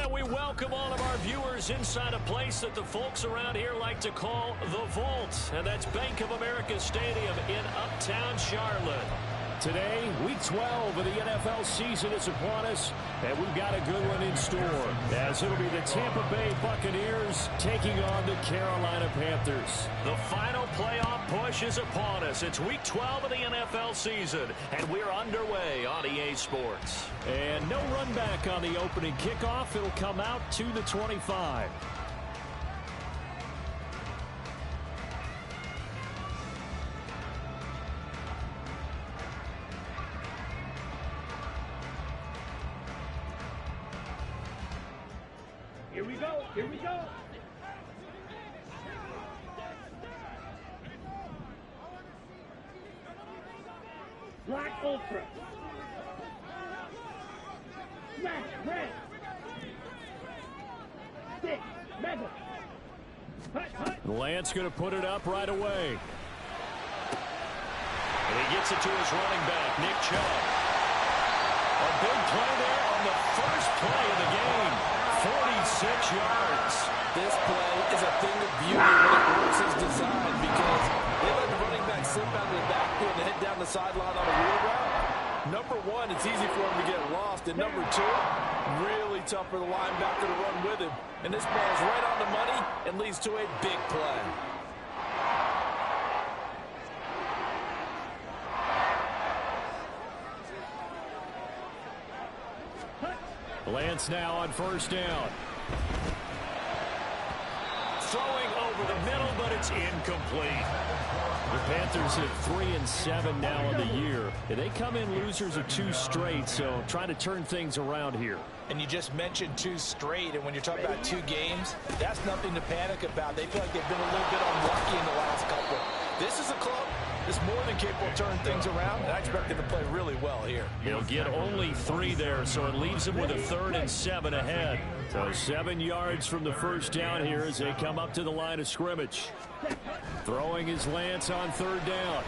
And we welcome all of our viewers inside a place that the folks around here like to call the Vault. And that's Bank of America Stadium in Uptown Charlotte. Today, Week 12 of the NFL season is upon us, and we've got a good one in store, as it'll be the Tampa Bay Buccaneers taking on the Carolina Panthers. The final playoff push is upon us. It's Week 12 of the NFL season, and we're underway on EA Sports. And no run back on the opening kickoff. It'll come out to the 25. Here we go. Here we go. Black Ultra. Smash red. Stick. Mega. Hut, hut. Lance going to put it up right away. And he gets it to his running back, Nick Chubb. A big play there on the first play of the game. 46 yards. This play is a thing of beauty when it works as designed, because they let the running back slip out of the backfield and head down the sideline on a wheel route. Number one, it's easy for him to get lost. And number two, really tough for the linebacker to run with him. And this ball is right on the money and leads to a big play. Lance now on first down. Throwing over the middle, but it's incomplete. The Panthers at 3-7 now in the year. They come in losers of 2 straight, so trying to turn things around here. And you just mentioned 2 straight, and when you're talking about 2 games, that's nothing to panic about. They feel like they've been a little bit unlucky in the last couple. This is a club that's more than capable of turning things around, and I expect them to play really well here. He'll get only 3 there, so it leaves him with a 3rd and 7 ahead. So 7 yards from the first down here as they come up to the line of scrimmage. Throwing is Lance on 3rd down.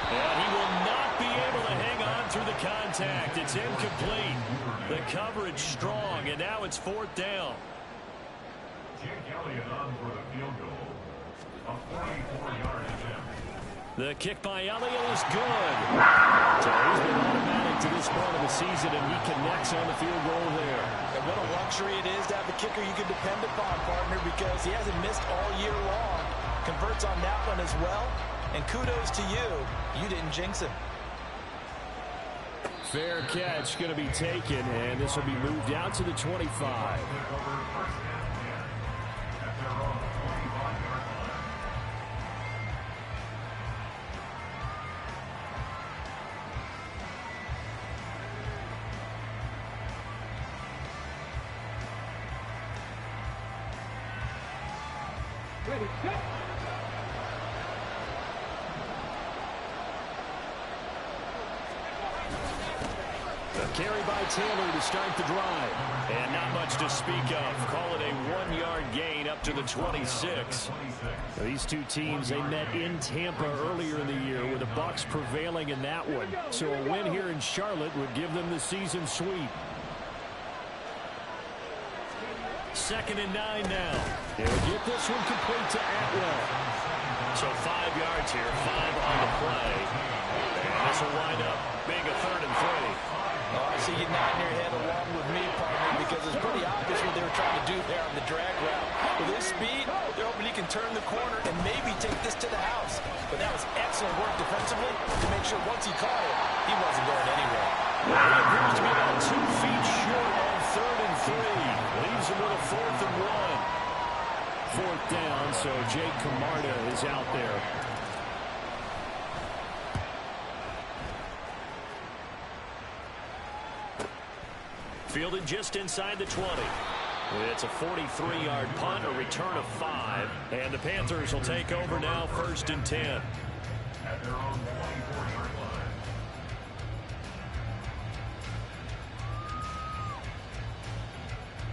And he will not be able to hang on through the contact. It's incomplete. The coverage strong, and now it's 4th down. Jake Elliott on for the field goal. A 44-yard attempt. The kick by Elliott is good. So he's been automatic to this part of the season, and he connects on the field goal there. And what a luxury it is to have a kicker you can depend upon, partner, because he hasn't missed all year long. Converts on that one as well. And kudos to you. You didn't jinx him. Fair catch going to be taken, and this will be moved out to the 25. Ready, go. A carry by Taylor to start the drive. And not much to speak of. Call it a 1-yard gain up to the 26. These 2 teams, they met in Tampa earlier in the year with the Bucs prevailing in that one. So a win here in Charlotte would give them the season sweep. 2nd and 9 now. They'll get this one complete to Atwell. So 5 yards here, 5 on the play. And this will wind up being a 3rd and 3. Oh, I see you nodding your head along with me, partner, because it's pretty obvious what they were trying to do there on the drag route. With his speed, they're hoping he can turn the corner and maybe take this to the house. But that was excellent work defensively to make sure once he caught it, he wasn't going anywhere. He appears to be about 2 feet short on 3rd and 3. Leaves him with a 4th and 1. 4th down, so Jake Camarda is out there. Fielded just inside the 20. It's a 43-yard punt, a return of 5. And the Panthers will take over now, 1st and 10. At their own 24-yard line.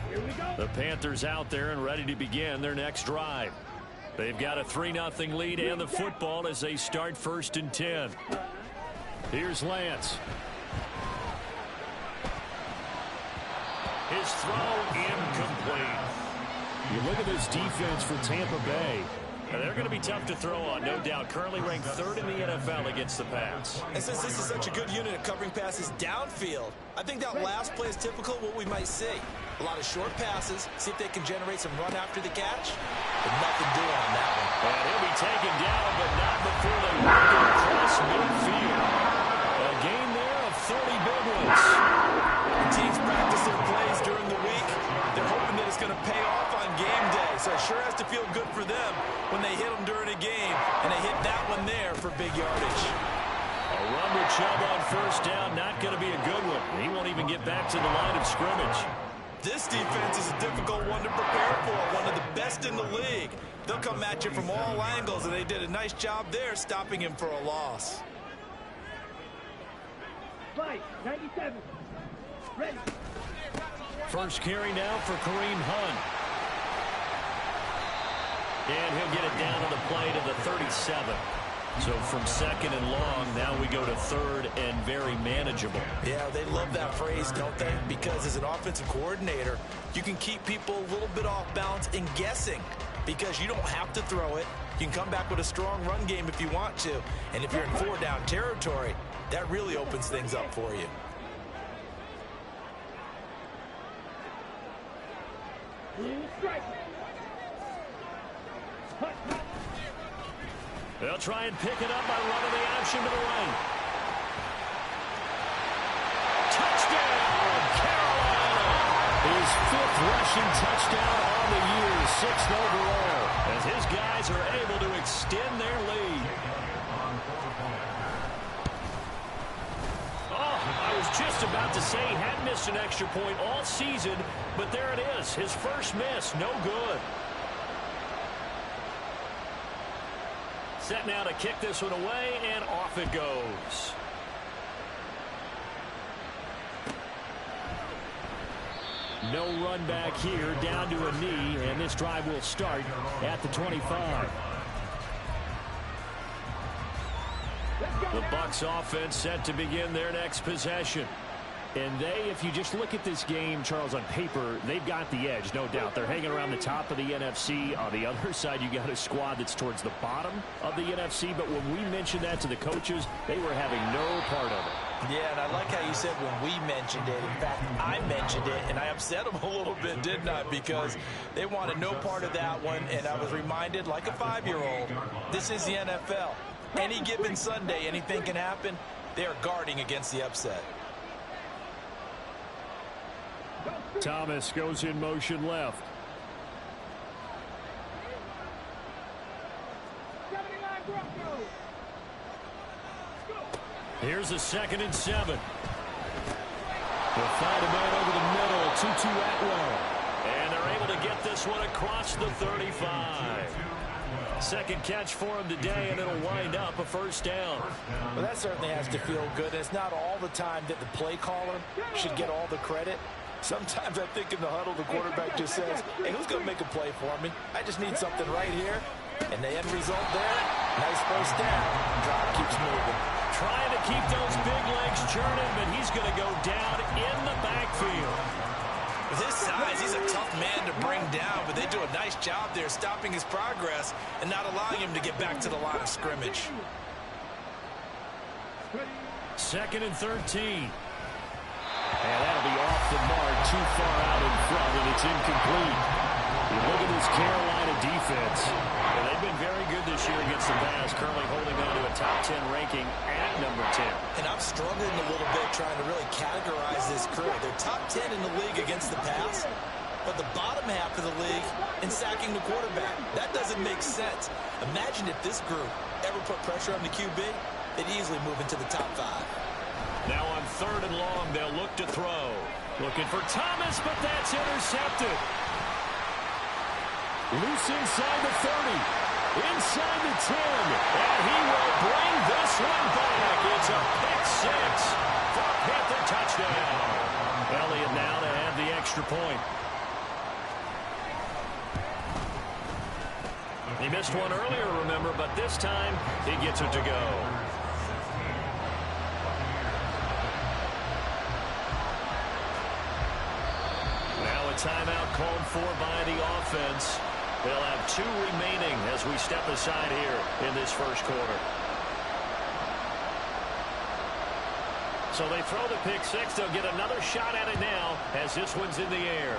Here we go. The Panthers out there and ready to begin their next drive. They've got a 3-0 lead and the football as they start 1st and 10. Here's Lance. His throw incomplete. You look at this defense for Tampa Bay. And they're going to be tough to throw on, no doubt. Currently ranked 3rd in the NFL against the pass. And since this is such a good unit of covering passes downfield, I think that last play is typical of what we might see. A lot of short passes, see if they can generate some run after the catch. But nothing doing on that one. And he'll be taken down, but not before they work it across midfield. A gain there of 30 big ones. The teams practice their plays during the week. They're hoping that it's going to pay off on game day. So it sure has to feel good for them when they hit them during a game. And they hit that one there for big yardage. A run with Chubb on 1st down, not going to be a good one. He won't even get back to the line of scrimmage. This defense is a difficult one to prepare for, one of the best in the league. They'll come at you from all angles, and they did a nice job there stopping him for a loss. Fight, 97. Ready. First carry now for Kareem Hunt. And he'll get it down on the play to the 37. So from 2nd and long, now we go to 3rd and very manageable. Yeah, they love that phrase, don't they? Because as an offensive coordinator, you can keep people a little bit off balance and guessing because you don't have to throw it. You can come back with a strong run game if you want to. And if you're in 4-down territory, that really opens things up for you. Strike. Hut, hut. They'll try and pick it up by running the option to the right. Touchdown, Carolina! His 5th rushing touchdown on the year, 6th overall, as his guys are able to extend their lead. Oh, I was just about to say he hadn't missed an extra point all season, but there it is, his first miss, no good. Set now to kick this one away, and off it goes. No run back here, down to a knee, and this drive will start at the 25. The Bucs offense set to begin their next possession. And they, if you just look at this game, Charles, on paper, they've got the edge, no doubt. They're hanging around the top of the NFC. On the other side, you got a squad that's towards the bottom of the NFC. But when we mentioned that to the coaches, they were having no part of it. Yeah, and I like how you said when we mentioned it. In fact, I mentioned it, and I upset them a little bit, didn't I? Because they wanted no part of that one, and I was reminded, like a 5-year-old, this is the NFL. Any given Sunday, anything can happen. They are guarding against the upset. Thomas goes in motion left. 79 Broncos. Here's a 2nd and 7. They'll find a man over the middle, Tutu Atwell. And they're able to get this one across the 35. 2nd catch for him today, and it'll wind up a 1st down. Well, that certainly has to feel good. It's not all the time that the play caller should get all the credit. Sometimes I think in the huddle, the quarterback just says, hey, who's going to make a play for me? I just need something right here. And the end result there, nice 1st down. Drive keeps moving. Trying to keep those big legs churning, but he's going to go down in the backfield. With his size, he's a tough man to bring down, but they do a nice job there stopping his progress and not allowing him to get back to the line of scrimmage. 2nd and 13. And that'll be off the mark, too far out in front, and it's incomplete. You look at this Carolina defense. And they've been very good this year against the pass, currently holding on to a top 10 ranking at number 10. And I'm struggling a little bit trying to really categorize this crew. They're top 10 in the league against the pass, but the bottom half of the league in sacking the quarterback. That doesn't make sense. Imagine if this group ever put pressure on the QB, they'd easily move into the top 5. Now on 3rd and long, they'll look to throw. Looking for Thomas, but that's intercepted. Loose inside the 30. Inside the 10. And he will bring this one back. It's a pick 6 for a Panther touchdown. Elliott now to have the extra point. He missed one earlier, remember, but this time he gets it to go. timeout called for by the offense. They'll have 2 remaining as we step aside here in this first quarter. So they throw the pick six. They'll get another shot at it now as this one's in the air.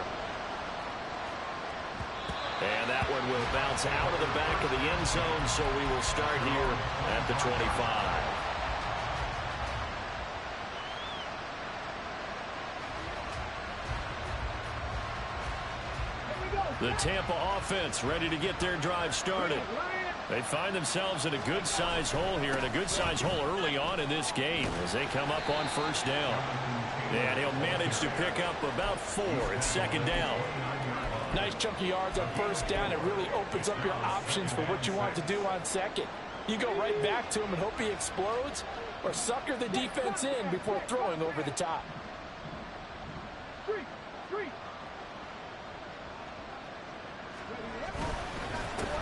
And that one will bounce out of the back of the end zone, so we will start here at the 25. The Tampa offense ready to get their drive started. They find themselves in a good-sized hole here, and a good-sized hole early on in this game as they come up on first down. And he'll manage to pick up about 4 at second down. Nice chunky yards on first down. It really opens up your options for what you want to do on second. You go right back to him and hope he explodes, or sucker the defense in before throwing over the top.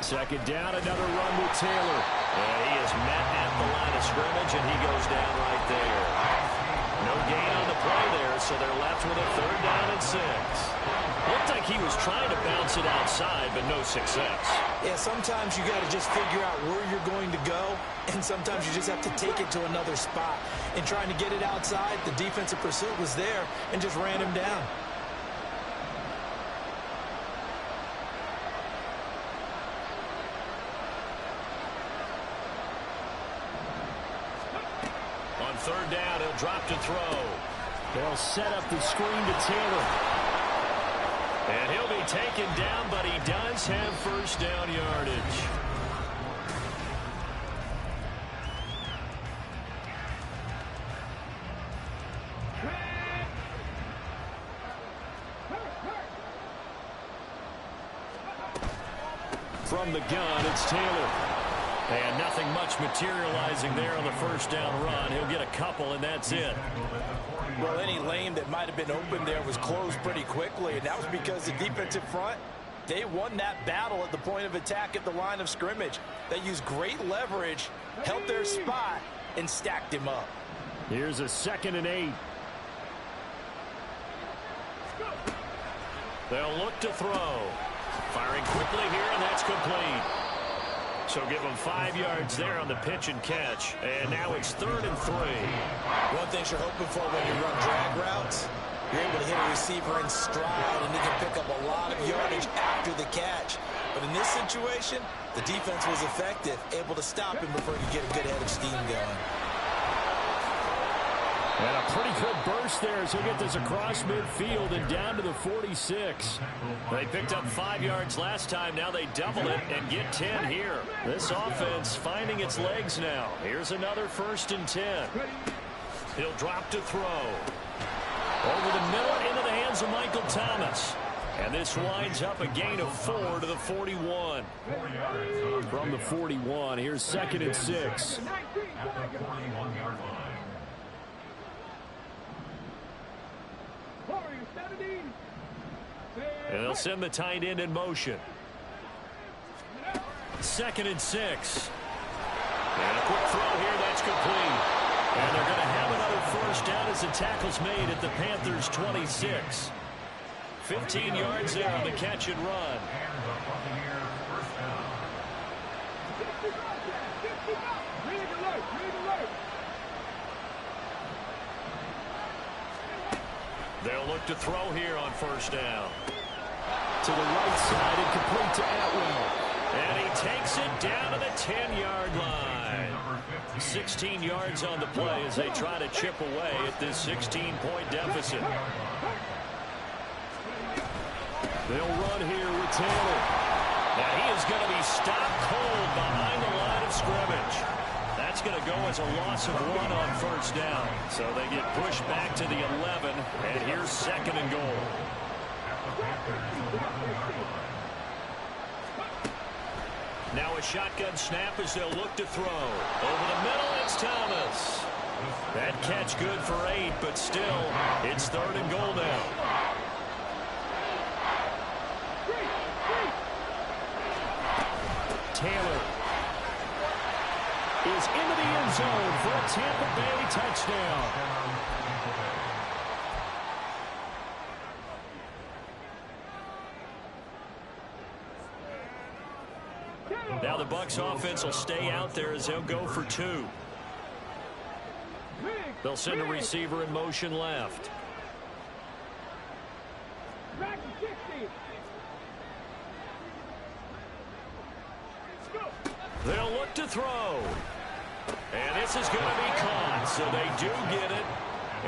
Second down, another run with Taylor. And he is met at the line of scrimmage, and he goes down right there. No gain on the play there, so they're left with a 3rd down and 6. Looked like he was trying to bounce it outside, but no success. Yeah, sometimes you got to just figure out where you're going to go, and sometimes you just have to take it to another spot. In trying to get it outside, the defensive pursuit was there and just ran him down. On 3rd down, he'll drop to throw. They'll set up the screen to Taylor. And he'll be taken down, but he does have first down yardage. From the gun, it's Taylor. And nothing much materializing there on the first down run. He'll get a couple, and that's it. Well, any lane that might have been open there was closed pretty quickly, and that was because the defensive front, they won that battle at the point of attack at the line of scrimmage. They used great leverage, held their spot, and stacked him up. Here's a 2nd and 8. They'll look to throw. Firing quickly here, and that's complete. So give them 5 yards there on the pitch and catch. And now it's 3rd and 3. One thing you're hoping for when you run drag routes, you're able to hit a receiver in stride, and he can pick up a lot of yardage after the catch. But in this situation, the defense was effective, able to stop him before he could get a good head of steam going. And a pretty good burst there as he'll get this across midfield and down to the 46. They picked up 5 yards last time. Now they double it and get 10 here. This offense finding its legs now. Here's another 1st and 10. He'll drop to throw. Over the middle into the hands of Michael Thomas. And this winds up a gain of 4 to the 41. From the 41, here's 2nd and 6. And they'll send the tight end in motion. 2nd and 6. And a quick throw here, that's complete. And they're going to have another 1st down as the tackle's made at the Panthers' 26. 15 yards there on the catch and run. They'll look to throw here on 1st down. To the right side and complete to Atwell. And he takes it down to the 10-yard line. 16 yards on the play as they try to chip away at this 16-point deficit. They'll run here with Taylor. Now he is going to be stopped cold behind the line of scrimmage. That's going to go as a loss of 1 on 1st down. So they get pushed back to the 11, and here's 2nd and goal. Now a shotgun snap as they'll look to throw. Over the middle, it's Thomas. That catch good for 8, but still, it's 3rd and goal now. Taylor is into the end zone for a Tampa Bay touchdown. Now the Bucs offense will stay out there as they'll go for 2. They'll send a receiver in motion left. They'll look to throw. And this is going to be caught, so they do get it.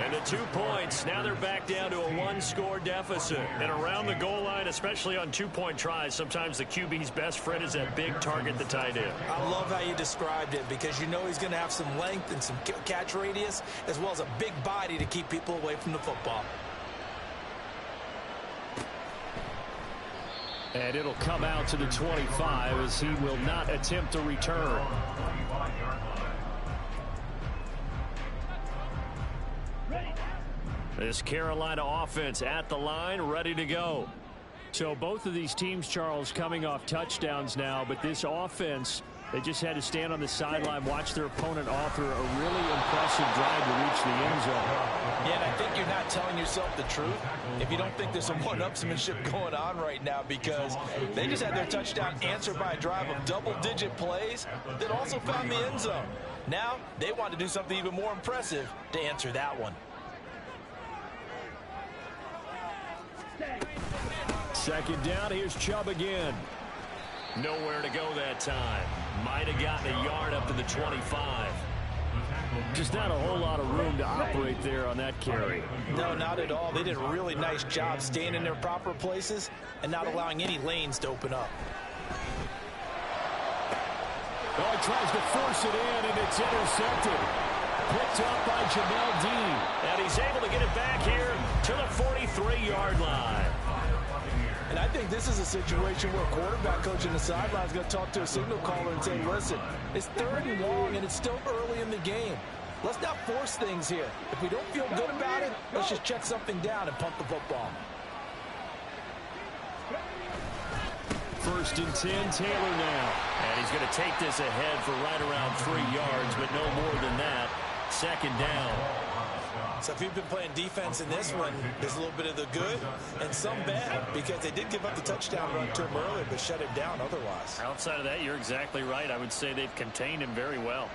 And the 2 points, now they're back down to a 1-score deficit. And around the goal line, especially on 2-point tries, sometimes the QB's best friend is that big target, the tight end. I love how you described it because you know he's going to have some length and some catch radius as well as a big body to keep people away from the football. And it'll come out to the 25 as he will not attempt a return. This Carolina offense at the line, ready to go. So both of these teams, Charles, coming off touchdowns now, but this offense, they just had to stand on the sideline, watch their opponent offer a really impressive drive to reach the end zone. Yeah, and I think you're not telling yourself the truth if you don't think there's some one-upsmanship going on right now, because they just had their touchdown answered by a drive of double-digit plays that also found the end zone. Now they want to do something even more impressive to answer that one. Second down, here's Chubb again. Nowhere to go that time. Might have gotten a yard up to the 25. Just not a whole lot of room to operate there on that carry. No, not at all. They did a really nice job staying in their proper places and not allowing any lanes to open up. Oh, he tries to force it in, and it's intercepted. Picked up by Jamel Dean. And he's able to get it back here to the 43-yard line. And I think this is a situation where a quarterback coach in the sideline is going to talk to a signal caller and say, listen, it's 3rd and long, and it's still early in the game. Let's not force things here. If we don't feel good about it, let's just check something down and pump the football. 1st and 10, Taylor now. And he's going to take this ahead for right around 3 yards, but no more than that. 2nd down. So if you've been playing defense in this one, there's a little bit of the good and some bad, because they did give up the touchdown run to him earlier, but shut him down otherwise. Outside of that, you're exactly right. I would say they've contained him very well.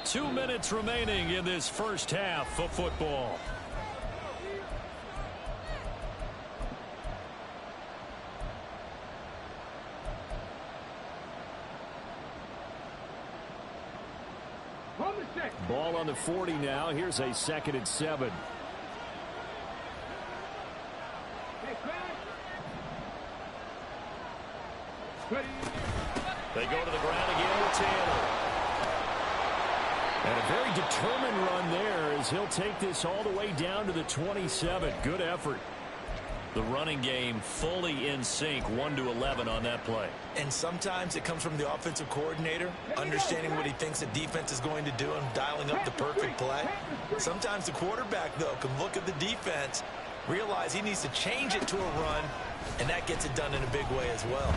2 minutes remaining in this first half of football. Ball on the 40 now. Here's a 2nd and 7. They go to the ground again with Taylor. And a very determined run there as he'll take this all the way down to the 27. Good effort. The running game fully in sync, 1-11 on that play. And sometimes it comes from the offensive coordinator, understanding what he thinks the defense is going to do and dialing up the perfect play. Sometimes the quarterback, though, can look at the defense, realize he needs to change it to a run, and that gets it done in a big way as well.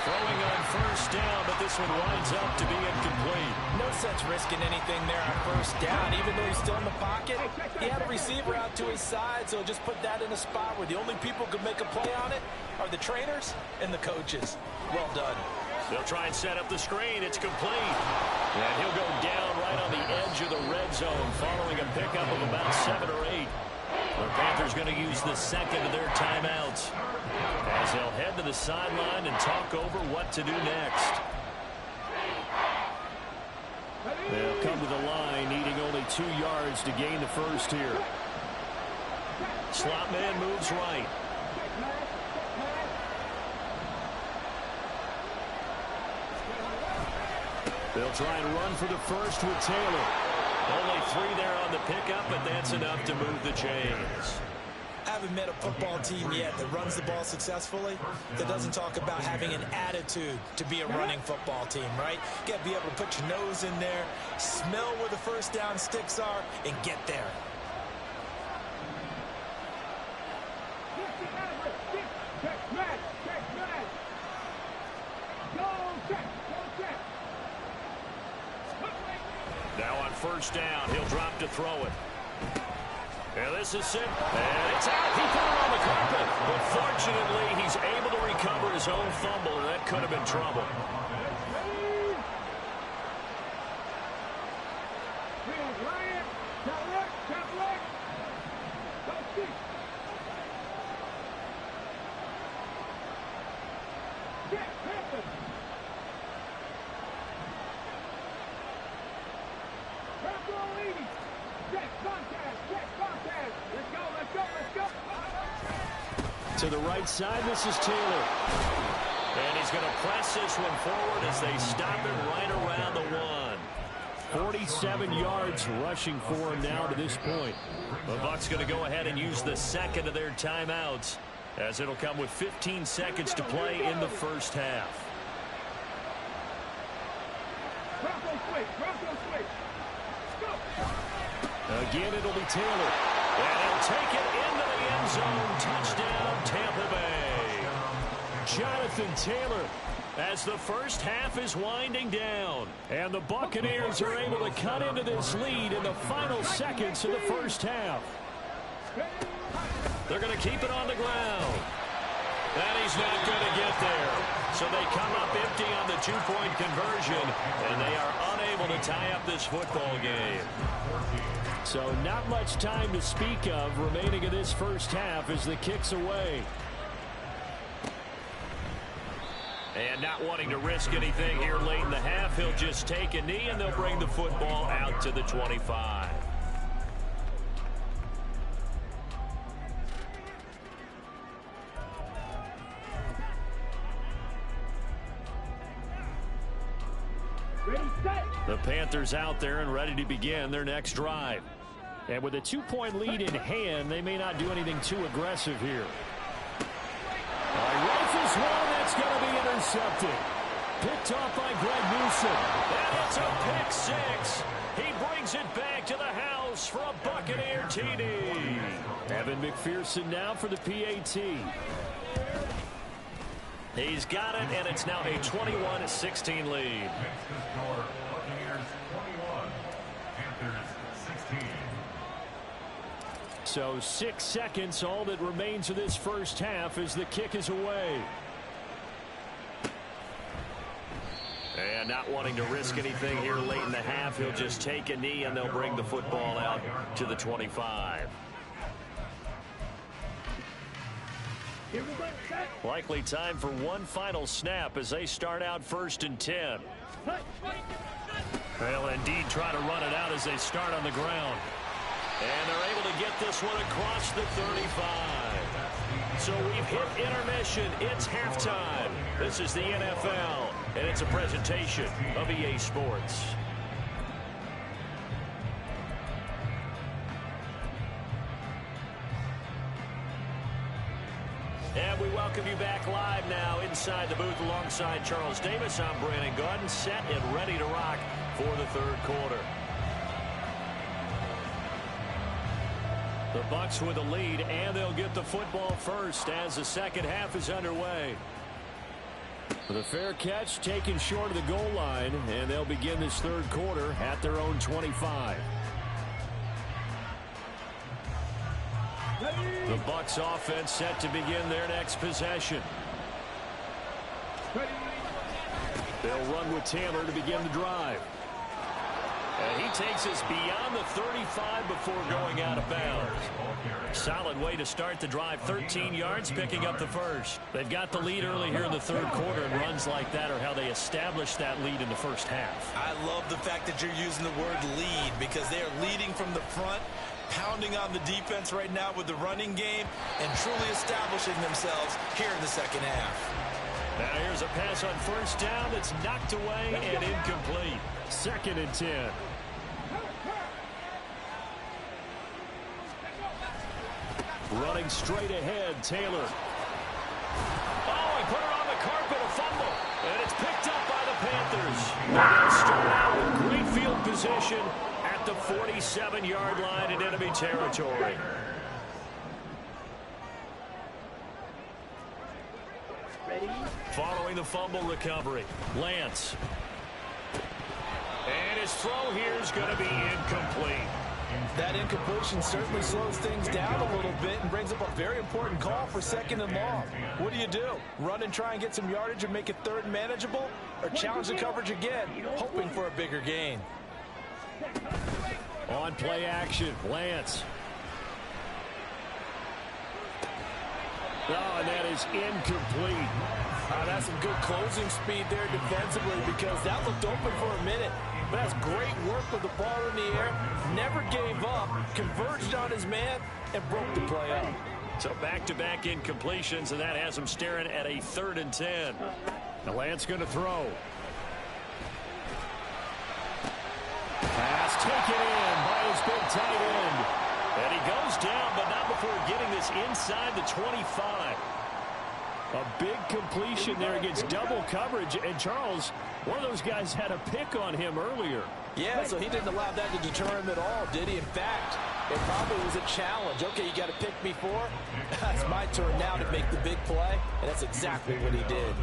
Throwing on 1st down, but this one winds up to be incomplete. No sense risking anything there on 1st down, even though he's still in the pocket. He had a receiver out to his side, so just put that in a spot where the only people who can make a play on it are the trainers and the coaches. Well done. They'll try and set up the screen. It's complete. And he'll go down right on the edge of the red zone following a pickup of about 7 or 8. The Panthers going to use the 2nd of their timeouts as they'll head to the sideline and talk over what to do next. They'll come to the line, needing only 2 yards to gain the first here. Slot man moves right. They'll try and run for the first with Taylor. Only 3 there on the pickup, but that's enough to move the chains. I haven't met a football team yet that runs the ball successfully, that doesn't talk about having an attitude to be a running football team, right? You got to be able to put your nose in there, smell where the 1st down sticks are, and get there. Now on 1st down, he'll drop to throw it. And this is it. And it's out. He put it on the carpet. But fortunately, he's able to recover his own fumble, and that could have been trouble. To the right side, this is Taylor. And he's going to press this one forward as they stop him right around the 1. 47 yards rushing for him now to this point. The Bucs going to go ahead and use the second of their timeouts, as it'll come with 15 seconds to play in the first half. Again, it'll be Taylor. And he'll take it into the end zone. Touchdown, Tampa Bay. Jonathan Taylor, as the first half is winding down. And the Buccaneers are able to cut into this lead in the final seconds of the first half. They're going to keep it on the ground. And he's not going to get there. So they come up empty on the two-point conversion, and they are unable to tie up this football game. So not much time to speak of remaining in this first half as the kick's away. And not wanting to risk anything here late in the half, he'll just take a knee, and they'll bring the football out to the 25. The Panthers out there and ready to begin their next drive. And with a 2-point lead in hand, they may not do anything too aggressive here. Rifles one, that's going to be intercepted. Picked off by Greg Newsom. And it's a pick six. He brings it back to the house for a Buccaneer TD. Evan McPherson now for the PAT. He's got it, and it's now a 21-16 lead. So 6 seconds, all that remains of this first half as the kick is away. And not wanting to risk anything here late in the half, he'll just take a knee, and they'll bring the football out to the 25. Likely time for one final snap as they start out 1st and 10. They'll indeed try to run it out as they start on the ground. And they're able to get this one across the 35. So we've hit intermission. It's halftime. This is the NFL, and it's a presentation of EA Sports. And we welcome you back live now inside the booth alongside Charles Davis. I'm Brandon Gaudin, set and ready to rock for the third quarter. The Bucs with a lead, and they'll get the football first as the second half is underway. The fair catch taken short of the goal line, and they'll begin this third quarter at their own 25. The Bucs offense set to begin their next possession. They'll run with Taylor to begin the drive. And he takes us beyond the 35 before going out of bounds. Solid way to start the drive. 13 yards, picking up the first. They've got the lead early here in the third quarter, and runs like that are how they establish that lead in the first half. I love the fact that you're using the word lead, because they are leading from the front, pounding on the defense right now with the running game, and truly establishing themselves here in the second half. Now here's a pass on first down that's knocked away and incomplete. 2nd and 10. Running straight ahead, Taylor. Oh, he put it on the carpet, a fumble. And it's picked up by the Panthers. They'll start out with great field position at the 47-yard line in enemy territory. Following the fumble recovery, Lance. And his throw here is going to be incomplete. That incompletion certainly slows things down a little bit and brings up a very important call for 2nd and long. What do? Run and try and get some yardage and make it 3rd and manageable? Or challenge the coverage again, hoping for a bigger gain? On play action, Lance. Oh, and that is incomplete. That's some good closing speed there defensively because that looked open for a minute. But that's great work with the ball in the air. Never gave up, converged on his man, and broke the play up. So back-to-back incompletions, and that has him staring at a 3rd and 10. Now Lance going to throw. Pass taken in by his big tight end. And he goes down, but not before getting this inside the 25. A big completion there against double coverage. And Charles, one of those guys had a pick on him earlier. Yeah, so he didn't allow that to deter him at all, did he? In fact, it probably was a challenge. Okay, you got to pick me 4. It's my turn now to make the big play, and that's exactly what he did.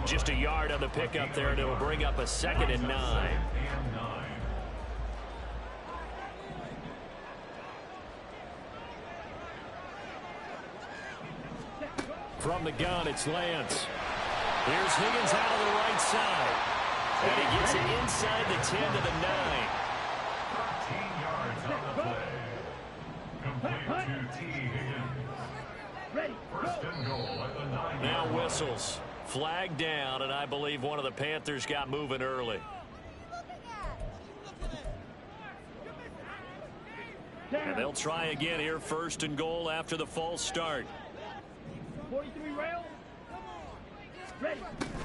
Just a yard on the pickup there, and it'll bring up a 2nd and 9. From the gun, it's Lance. Here's Higgins out of the right side. And he gets it inside the 10 to the 9. 13 yards on the play. Complete to T. Higgins. Ready. 1st and goal at the 9. Now whistles. Flag down, and I believe one of the Panthers got moving early. And they'll try again here, 1st and goal after the false start. 43 rail. Ready.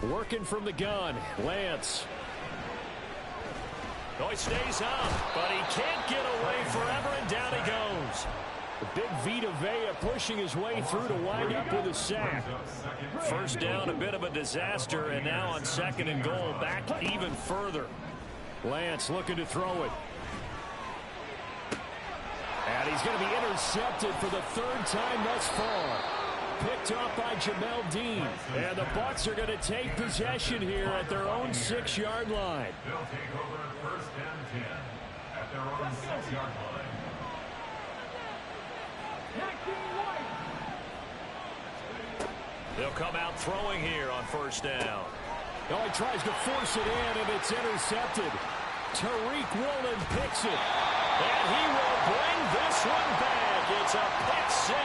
Working from the gun, Lance. Oh, he stays up, but he can't get away forever, and down he goes. The big Vita Vea pushing his way through to wind up with a sack. 1st down, a bit of a disaster, and now on 2nd and goal, back even further. Lance looking to throw it. And he's going to be intercepted for the 3rd time thus far. Picked off by Jamel Dean. And the Bucs are going to take possession here at their own 6-yard line. They'll take over at 1st and 10 at their own 6-yard line. They'll come out throwing here on 1st down. Oh, he tries to force it in, and it's intercepted. Tariq Woolen picks it. And he will bring this one back. It's a pick 6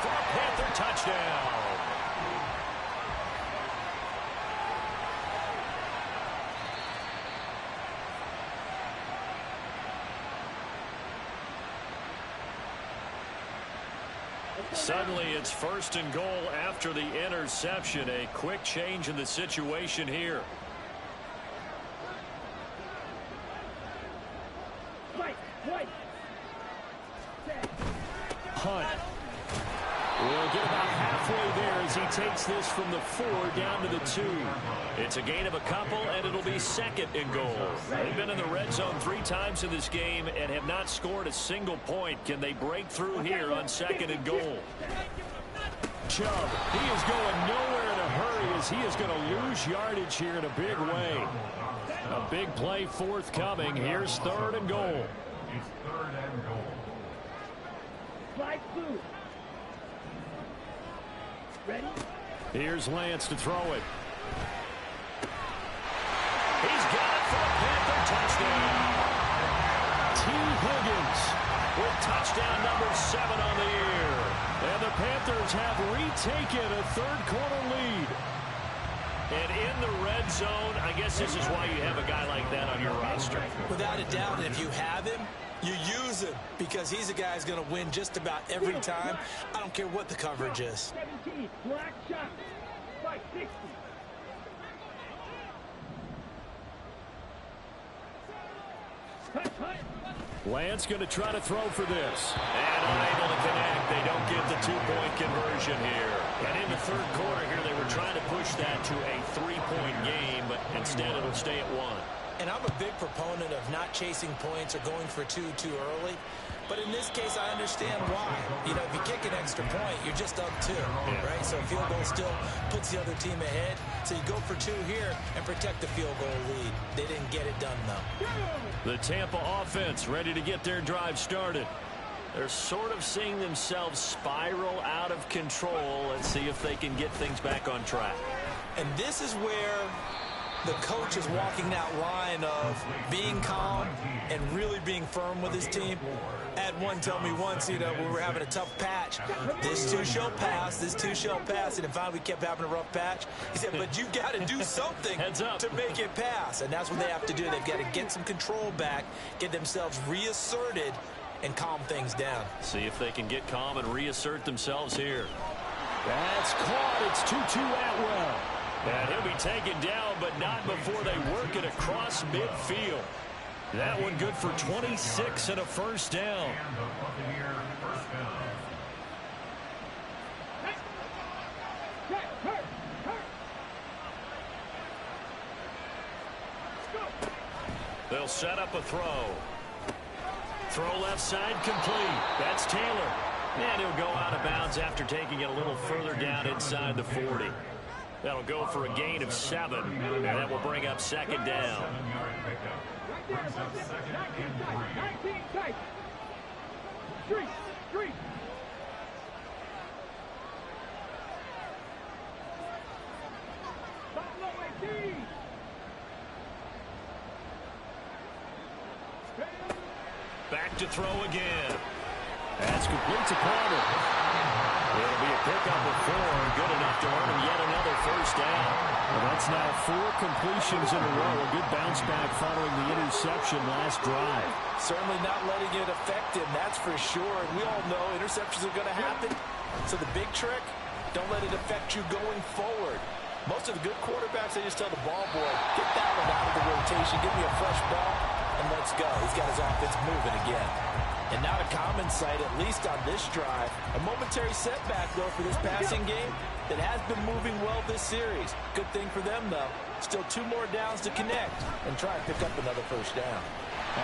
for a Panther touchdown. Suddenly it's 1st and goal after the interception. A quick change in the situation here. Hunt will get about halfway there as he takes this from the 4 down to the 2. It's a gain of a couple, and it'll be 2nd and goal. They've been in the red zone 3 times in this game and have not scored a single point. Can they break through here on 2nd and goal? Chubb, he is going nowhere in a hurry as he is going to lose yardage here in a big way. A big play forthcoming. Here's 3rd and goal. It's 3rd and goal. Slide through. Ready? Here's Lance to throw it. He's got it for a Panther touchdown. T. Higgins With touchdown number 7 on the year. And the Panthers have retaken a 3rd-quarter lead. And in the red zone, I guess this is why you have a guy like that on your roster. Without a doubt, and if you have him, you use him because he's a guy who's going to win just about every time. I don't care what the coverage is. 17, black shot. 560. Lance going to try to throw for this. And unable to connect. They don't get the 2-point conversion here. And in the 3rd quarter here, they were trying to push that to a 3-point game, but instead it'll stay at 1. And I'm a big proponent of not chasing points or going for two too early. But in this case, I understand why. You know, if you kick an extra point, you're just up 2, right? So a field goal still puts the other team ahead. So you go for 2 here and protect the field goal lead. They didn't get it done, though. The Tampa offense ready to get their drive started. They're sort of seeing themselves spiral out of control. Let's see if they can get things back on track. And this is where the coach is walking that line of being calm and really being firm with his team. I had one tell me once, you know, when we were having a tough patch, this too shall pass, this too shall pass. And finally we kept having a rough patch. He said, but you've got to do something to make it pass. And that's what they have to do. They've got to get some control back, get themselves reasserted, and calm things down. See if they can get calm and reassert themselves here. That's caught. It's 2-2 Atwell. And he'll be taken down, but not before they work it across midfield. That one good for 26 and a first down. They'll set up a throw. Throw left side complete. That's Taylor. And he'll go out of bounds after taking it a little further down inside the 40. That'll go for a gain of 7, and that will bring up second down. Back to throw again. That's complete to Carter. It'll be a pickup of 4, good enough to earn him yet another first down. Well, that's now 4 completions in a row. A good bounce back following the interception last drive. Certainly not letting it affect him, that's for sure. And we all know interceptions are going to happen. So the big trick, don't let it affect you going forward. Most of the good quarterbacks, they just tell the ball boy, get that one out of the rotation, give me a fresh ball, and let's go. He's got his offense moving again. And not a common sight, at least on this drive. A momentary setback, though, for this passing game that has been moving well this series. Good thing for them, though. Still 2 more downs to connect and try and pick up another first down.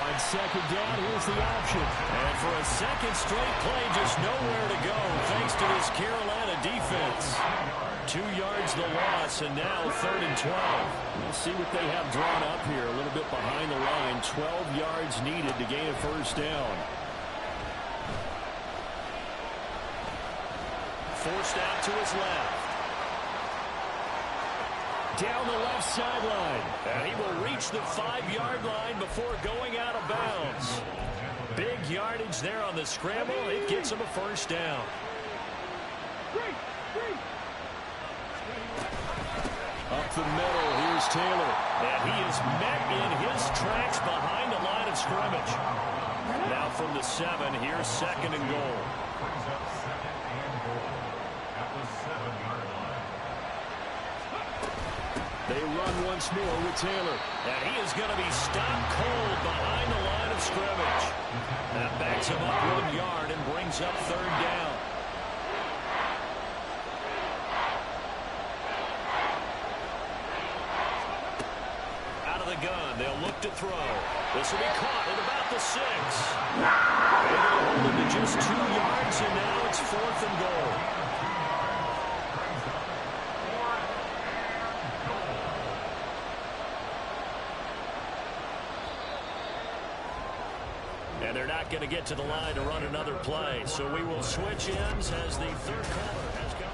On second down, here's the option. And for a second straight play, just nowhere to go thanks to this Carolina defense. 2 yards the loss, and now 3rd and 12. We'll see what they have drawn up here. A little bit behind the line. 12 yards needed to gain a first down. Forced out to his left. Down the left sideline. And he will reach the 5-yard line before going out of bounds. Big yardage there on the scramble. It gets him a first down. Up the middle, here's Taylor. And he is met in his tracks behind the line of scrimmage. Now from the 7, here's 2nd and goal. They run once more with Taylor. And he is going to be stopped cold behind the line of scrimmage. That backs him up 1 yard and brings up 3rd down. Out of the gun, they'll look to throw. This will be caught at about the 6. They'll hold him to just 2 yards, and now it's 4th and goal. And they're not going to get to the line to run another play. So we will switch ends as the 3rd quarter has come.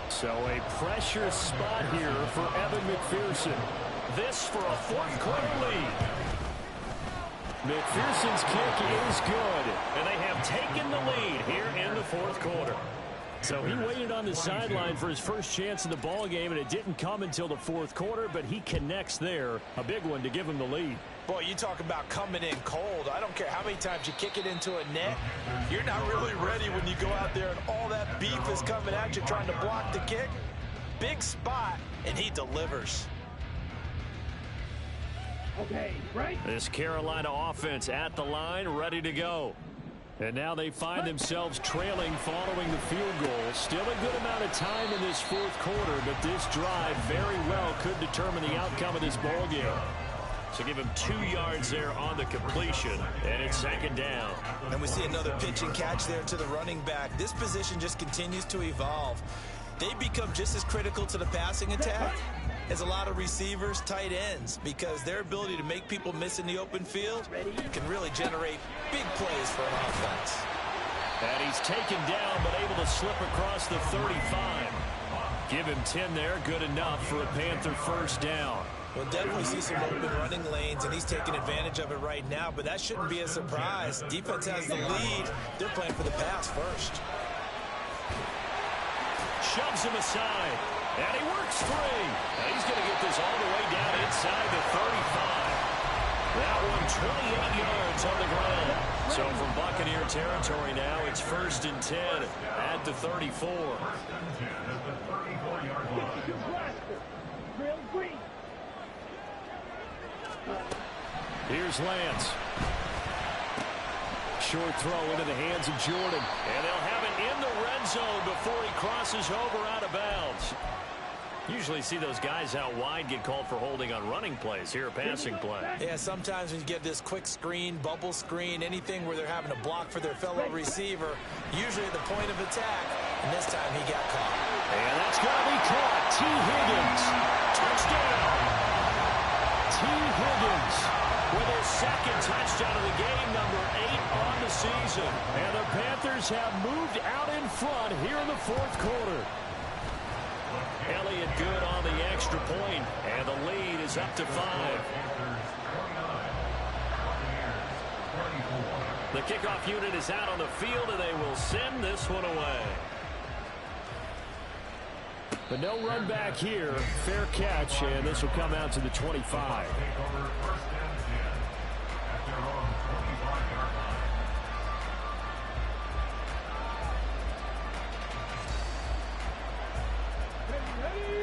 So a pressure spot here for Evan McPherson. This for a 4th quarter lead. McPherson's kick is good. And they have taken the lead here in the 4th quarter. So he waited on the sideline for his first chance in the ball game, and it didn't come until the 4th quarter, but he connects there. A big one to give him the lead. Boy, you talk about coming in cold. I don't care how many times you kick it into a net. You're not really ready when you go out there and all that beef is coming at you trying to block the kick. Big spot, and he delivers. Okay, right? This Carolina offense at the line, ready to go. And now they find themselves trailing following the field goal. Still a good amount of time in this fourth quarter, but this drive very well could determine the outcome of this ball game. So give him 2 yards there on the completion, and it's second down. And we see another pitch and catch there to the running back. This position just continues to evolve. They become just as critical to the passing attack as a lot of receivers, tight ends, because their ability to make people miss in the open field can really generate big plays for an offense. And he's taken down, but able to slip across the 35. Give him 10 there, good enough for a Panther first down. We'll definitely see some open running lanes, and he's taking advantage of it right now, but that shouldn't be a surprise. Defense has the lead. They're playing for the pass first. Shoves him aside, and he works free. And he's going to get this all the way down inside the 35. That one 28 yards on the ground. So from Buccaneer territory now, it's 1st and 10 at the 34. Here's Lance. Short throw into the hands of Jordan. And they'll have it in the red zone before he crosses over out of bounds. Usually see those guys out wide get called for holding on running plays. Here a passing play. Yeah, sometimes when you get this quick screen, bubble screen, anything where they're having to block for their fellow receiver, usually at the point of attack, and this time he got caught. And that's going to be caught. T. Higgins. Touchdown. T. Higgins with his second touchdown of the game, number 8 on the season. And the Panthers have moved out in front here in the fourth quarter. Elliott good on the extra point, and the lead is up to 5. The kickoff unit is out on the field, and they will send this one away. But no run back here. Fair catch, and this will come out to the 25.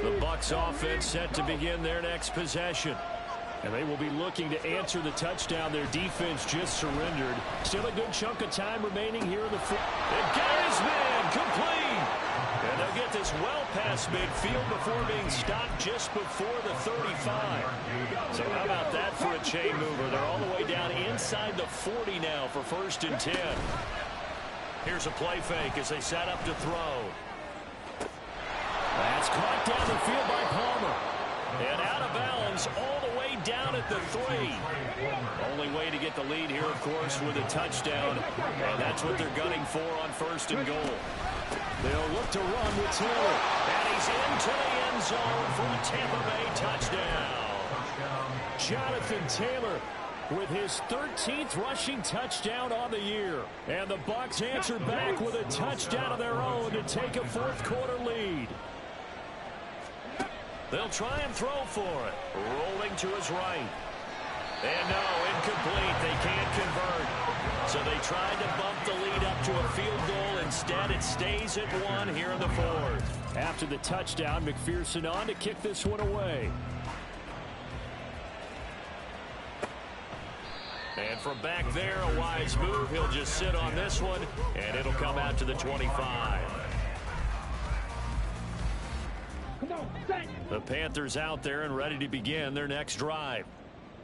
The Bucs offense set to begin their next possession. And they will be looking to answer the touchdown their defense just surrendered. Still a good chunk of time remaining here in the fourth. And got his man complete. And they'll get this well past midfield before being stopped just before the 35. So how about that for a chain mover? They're all the way down inside the 40 now for 1st and 10. Here's a play fake as they set up to throw. That's caught down the field by Palmer. And out of bounds all the way down at the 3. Only way to get the lead here, of course, with a touchdown. And that's what they're gunning for on 1st and goal. They'll look to run with Taylor. And he's into the end zone for a Tampa Bay touchdown. Jonathan Taylor with his 13th rushing touchdown on the year. And the Bucs answer back with a touchdown of their own to take a fourth quarter lead. They'll try and throw for it. Rolling to his right. And no, incomplete. They can't convert. So they tried to bump the lead up to a field goal. Instead, it stays at 1 here in the fourth. After the touchdown, McPherson on to kick this one away. And from back there, a wise move. He'll just sit on this one, and it'll come out to the 25. The Panthers out there and ready to begin their next drive.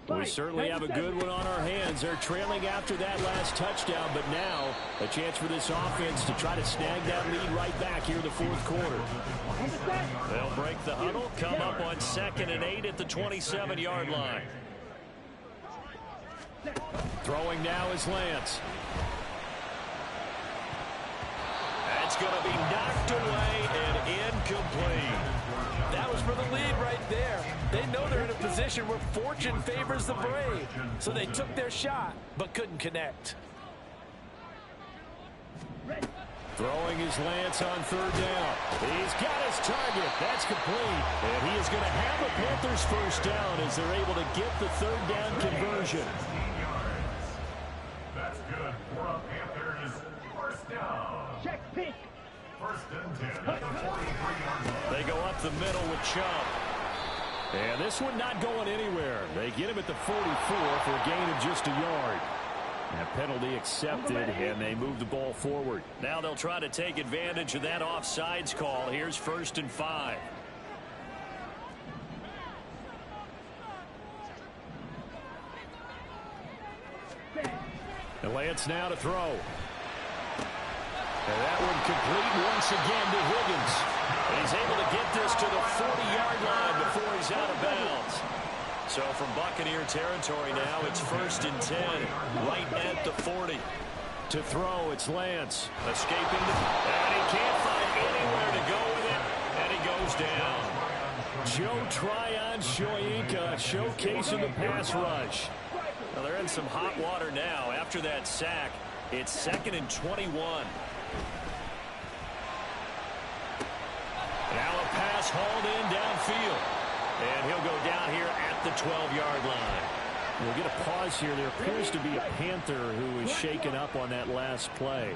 We certainly have a good one on our hands. They're trailing after that last touchdown, but now a chance for this offense to try to snag that lead right back here in the fourth quarter. They'll break the huddle, come up on 2nd and 8 at the 27-yard line. Throwing now is Lance. That's going to be knocked away and incomplete. That was for the lead right there. They know they're in a position where fortune favors the brave. So they took their shot, but couldn't connect. Throwing his Lance on 3rd down. He's got his target. That's complete. And he is going to have the Panthers first down as they're able to get the 3rd down conversion. That's good for a Panthers first down. Check pick. 1st and 10 at the 43-yard line. They go up the middle with Chubb. And this one not going anywhere. They get him at the 44 for a gain of just a yard. And penalty accepted, and they move the ball forward. Now they'll try to take advantage of that offsides call. Here's 1st and 5. And Lance now to throw. And that one complete once again to Higgins. And he's able to get this to the 40-yard line before he's out of bounds. So from Buccaneer territory now, it's 1st and 10, right at the 40. To throw, it's Lance. Escaping, and he can't find anywhere to go with it, and he goes down. Joe Tryon-Shoyinka showcasing the pass rush. Well, they're in some hot water now. After that sack, it's 2nd and 21. Now a pass hauled in downfield. And he'll go down here at the 12-yard line. We'll get a pause here. There appears to be a Panther who is shaken up on that last play.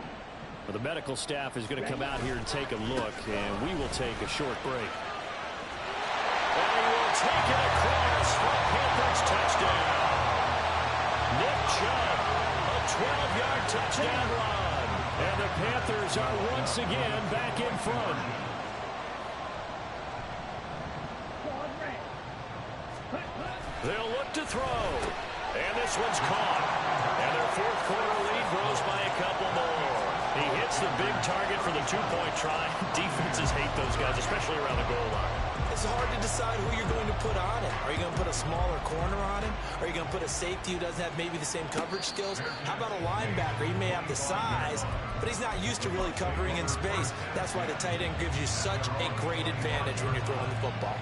Well, the medical staff is going to come out here and take a look, and we will take a short break. And he will take it across for a Panthers touchdown. Nick Chubb, a 12-yard touchdown run. And the Panthers are once again back in front. They'll look to throw. And this one's caught. And their 4th quarter lead grows by a couple more. He hits the big target for the 2-point try. Defenses hate those guys, especially around the goal line. It's hard to decide who you're going to put on it. Are you going to put a smaller corner on him? Are you going to put a safety who doesn't have maybe the same coverage skills? How about a linebacker? He may have the size, but he's not used to really covering in space. That's why the tight end gives you such a great advantage when you're throwing the football.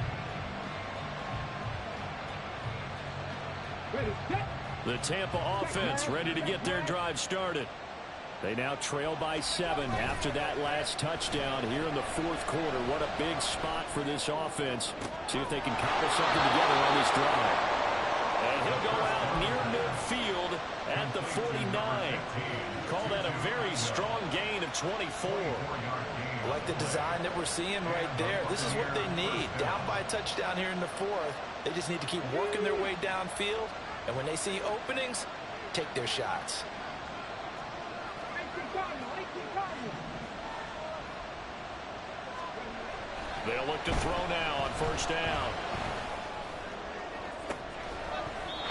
The Tampa offense ready to get their drive started. They now trail by 7 after that last touchdown here in the 4th quarter. What a big spot for this offense. See if they can cobble something together on this drive. And he'll go out near midfield at the 49. Call that a very strong gain of 24. Like the design that we're seeing right there. This is what they need. Down by a touchdown here in the 4th. They just need to keep working their way downfield. And when they see openings, take their shots. They'll look to throw now on 1st down.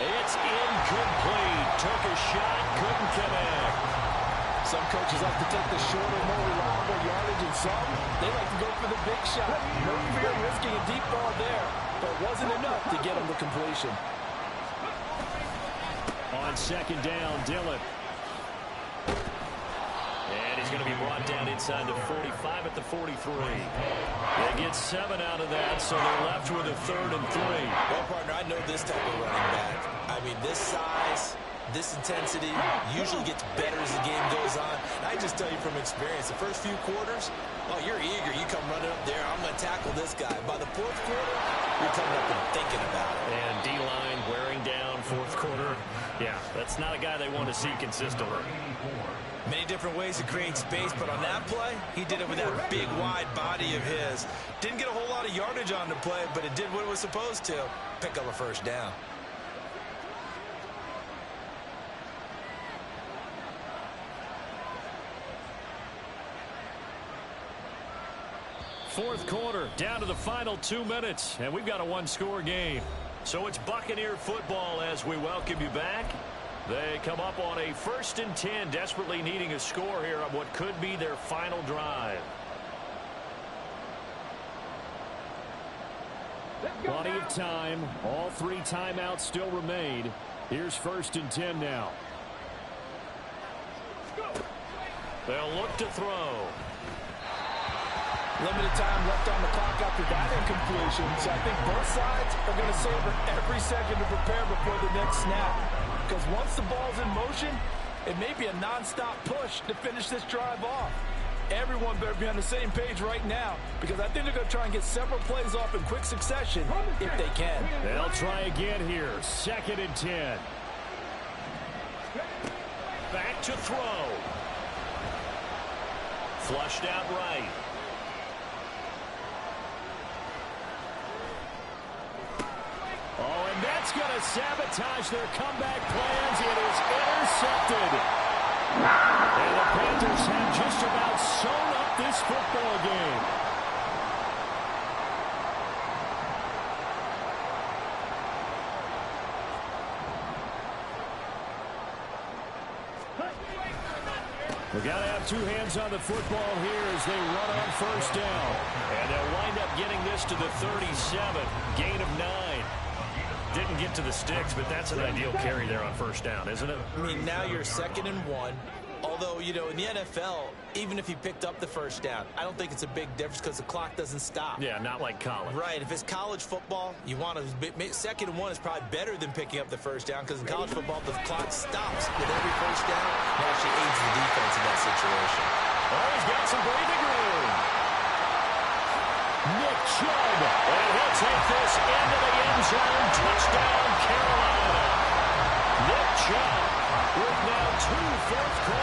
It's incomplete. Took a shot, couldn't connect. Some coaches like to take the shorter, more reliable yardage, and some, they like to go for the big shot. No fear risking a deep ball there, but it wasn't enough to get him to completion. On 2nd down, Dillon. And he's going to be brought down inside the 45 at the 43. They get 7 out of that, so they're left with a 3rd and 3. Well, partner, I know this type of running back. I mean, this size, this intensity usually gets better as the game goes on. And I just tell you from experience, the first few quarters, oh, you're eager. You come running up there, I'm going to tackle this guy. By the 4th quarter, you're coming up and thinking about it. And D-line wearing down 4th quarter. Yeah, that's not a guy they want to see consistently. Many different ways to create space, but on that play, he did it with that big, wide body of his. Didn't get a whole lot of yardage on the play, but it did what it was supposed to. Pick up a 1st down. Fourth quarter, down to the final 2 minutes, and we've got a one-score game. So it's Buccaneer football as we welcome you back. They come up on a 1st and 10, desperately needing a score here on what could be their final drive. Plenty of time. All 3 timeouts still remain. Here's 1st and 10 now. They'll look to throw. Limited time left on the clock after that incompletion. So I think both sides are going to savor every second to prepare before the next snap. Because once the ball's in motion, it may be a nonstop push to finish this drive off. Everyone better be on the same page right now, because I think they're going to try and get several plays off in quick succession if they can. They'll try again here. 2nd and 10. Back to throw. Flushed out right. Oh, and And that's going to sabotage their comeback plans. It is intercepted. And the Panthers have just about sewn up this football game. We've got to have two hands on the football here as they run on first down. And they'll wind up getting this to the 37. Gain of 9. Didn't get to the sticks, but that's an ideal carry there on first down, isn't it? I mean, now you're 2nd and 1. Although, you know, in the NFL, even if you picked up the first down, I don't think it's a big difference because the clock doesn't stop. Yeah, not like college. Right. If it's college football, you want to 2nd and 1 is probably better than picking up the first down because in college football, the clock stops with every first down. It actually aids the defense in that situation. Oh, he's got some breathing room. Nick Chubb. And he'll take this into the end zone. Touchdown, Carolina. Nick Chubb with now 2 fourth-quarter